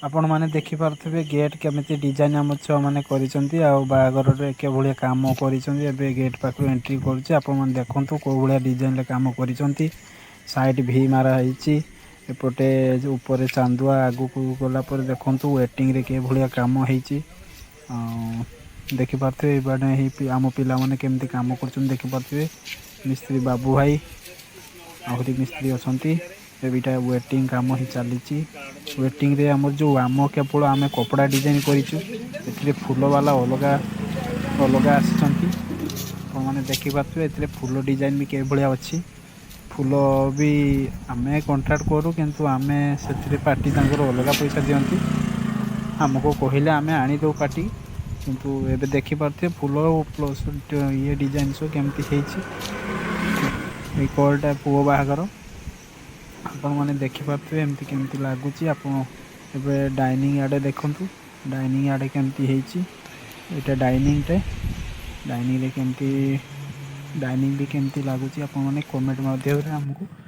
आपण मैंने देखिपे गेट केमी डिजाइन आम छुआ मैंने बाहागर के भाया कम कर गेट पाख एंट्री कर देखु कौ भाया डिजाइन कम कर साइड भी माराई एपटे ऊपर चांदुआ आगु को गलापर देखु वेटिंग रे के भाया कम हो देखिपे मैंने आम पिला मैंने केमती कम कर देखिपे मिस्त्री बाबू भाई आहरी मिस्त्री अच्छा एटा वेटिंग कम ही चली वेटिंग रे आम जो आम केवल आम कपड़ा डिजाइन कर फूल वाला अलग अलग आने देखिपे ए फूल डिजाइन भी के भाया अच्छी फूल भी आम कंट्राक्ट करूँ किंतु आम से पार्टी अलग पैसा दिखती आमको कहले आम आनीदे पार्टी किंतु एबे देखिपे फूल प्लस ये डिजाइन सब केमती कलटा पुओ बाहागर आपण मैंने देखिपे एमती केमती लगुच डाइनिंग आड़े देखु डाइनिंग आड़े केमती यहाँ डाइनिंग टे डाइनिंग रे केमती डाइनिंग भी केमती लगुच आप कमेंट माध्यम आमको